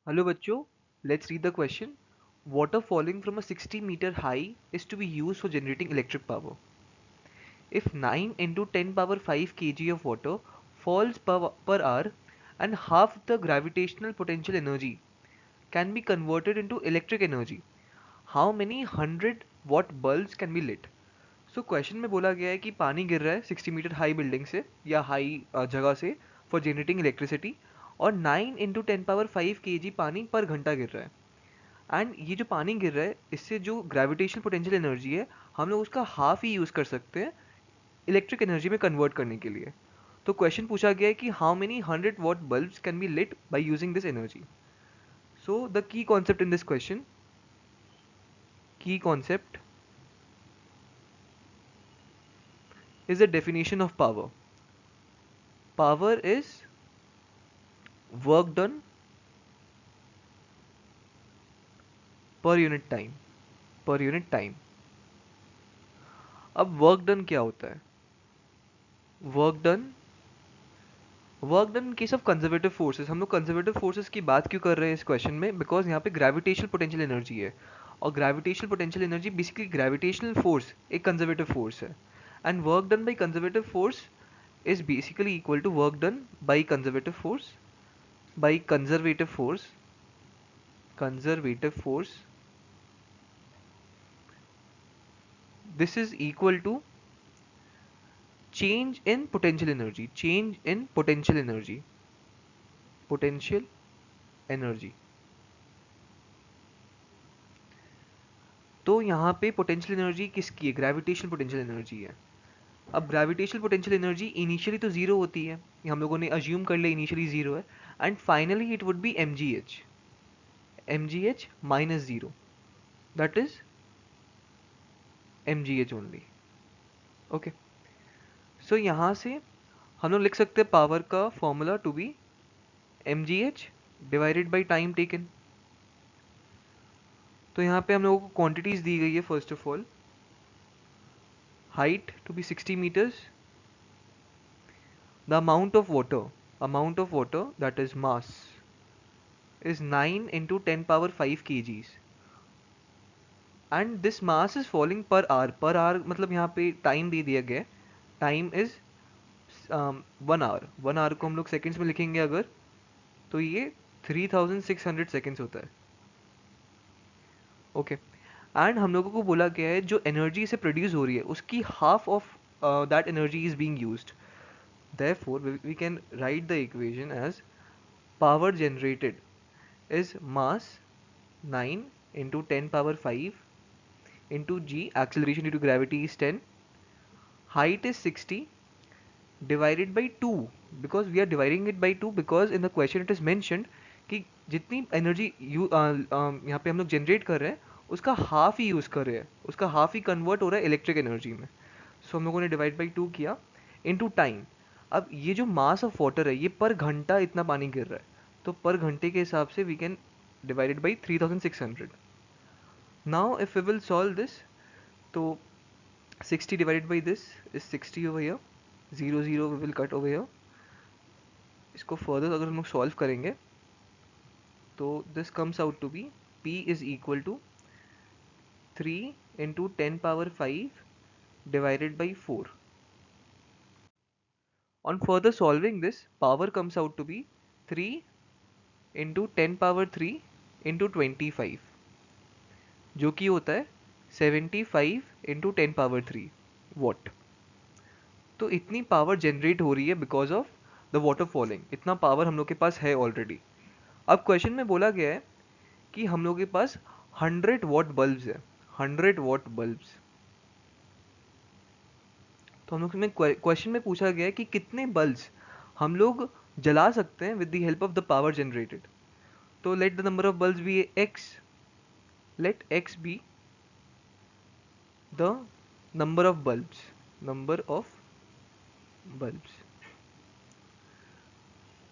Hello बच्चों, let's read the question. Water falling from a 60-meter high is to be used for generating electric power. If 9 into 10 power 5 kg of water falls per hour and half the gravitational potential energy can be converted into electric energy, how many 100 watt bulbs can be lit? So question में बोला गया है कि पानी गिर रहा है 60 metre high building से या हाई जगह से फॉर जनरेटिंग इलेक्ट्रिसिटी और 9 इंटू 10 पावर 5 kg पानी पर घंटा गिर रहा है एंड ये जो पानी गिर रहा है इससे जो ग्रेविटेशनल पोटेंशियल एनर्जी है हम लोग उसका हाफ ही यूज़ कर सकते हैं इलेक्ट्रिक एनर्जी में कन्वर्ट करने के लिए। तो क्वेश्चन पूछा गया है कि how many 100 watt bulbs can be lit by using this energy. So the key concept in this question, key concept is the definition of power. Power is work done per unit time. Per unit time. अब work done क्या होता है? Work done, work done in case of conservative forces. हम लोग conservative forces की बात क्यों कर रहे हैं इस क्वेश्चन में? बिकॉज यहाँ पे ग्रेविटेशनल पोटेंशियल एनर्जी है और gravitational potential energy basically gravitational force एक कंजर्वेटिव फोर्स है and work done by conservative force is basically equal to work done by conservative force by conservative force. This is equal to change in potential energy, potential energy. तो यहाँ पे potential energy किसकी है? Gravitational potential energy है। अब gravitational potential energy initially तो zero होती है, ये हम लोगों ने अज्यूम कर लिया इनिशियली जीरो है and finally it would be mgh minus zero, that is mgh only. Okay, so यहाँ से हम लोग लिख सकते हैं पावर का formula to be mgh divided by time taken. तो यहाँ पे हम लोगों को क्वांटिटीज दी गई है। First of all height to be 60 meters, the amount of water that is mass is 9 into 10 power 5 kgs and this mass is falling per hour मतलब यहाँ पे टाइम दे दिया गया है, टाइम इज 1 hour को हम लोग सेकेंड्स में लिखेंगे अगर, तो ये 3600 सेकेंड्स होता है। ओके, एंड हम लोगों को बोला गया है जो एनर्जी से प्रोड्यूस हो रही है उसकी half of that energy is being used. Therefore, we can write the equation as power generated is mass 9 into 10 power 5 into g, acceleration due to gravity is 10, height is 60 divided by 2, because we are dividing it by 2 because in the question it is mentioned कि जितनी energy यहाँ पे हम लोग generate कर रहे हैं उसका हाफ ही यूज़ कर रहे हैं, उसका हाफ ही कन्वर्ट हो रहा है इलेक्ट्रिक एनर्जी में। सो हम लोगों ने डिवाइड बाई 2 किया इनटू टाइम। अब ये जो मास ऑफ वाटर है ये पर घंटा इतना पानी गिर रहा है, तो पर घंटे के हिसाब से we can divided by 3600। Now if we will solve this, तो 60 divided by this is 60 over here, 0 we will cut over here। इसको फर्दर अगर हम लोग सॉल्व करेंगे तो this comes out to be P is equal to 3 into 10 power 5 divided by 4। On further solving this, power comes out to be 3 into 10 power 3 into 25, जो कि होता है 75 into 10 power 3 वॉट। तो इतनी पावर जनरेट हो रही है because of the water falling, इतना पावर हम लोग के पास है ऑलरेडी। अब क्वेश्चन में बोला गया है कि हम लोग के पास 100 watt बल्ब्स है, 100 watt बल्ब्स। तो हम लोग में क्वेश्चन में पूछा गया है कि कितने बल्ब्स हम लोग जला सकते हैं with the help of the power generated. तो let the number of bulbs be x, let x be the number of bulbs,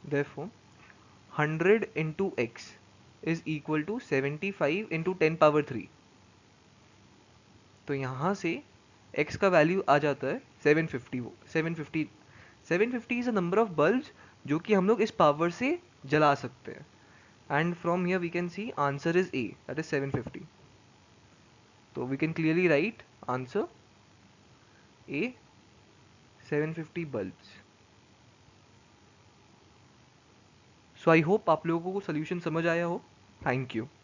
therefore 100 into x is equal to 75 into 10 power 3। तो यहाँ से x का वैल्यू आ जाता है 750। 750 is a number of bulbs जो कि हम लोग इस पावर से जला सकते हैं and from here we can see answer is A, that is 750. So we can clearly write answer A, 750 bulbs. So I hope आप लोगों को solution समझ आया हो. Thank you.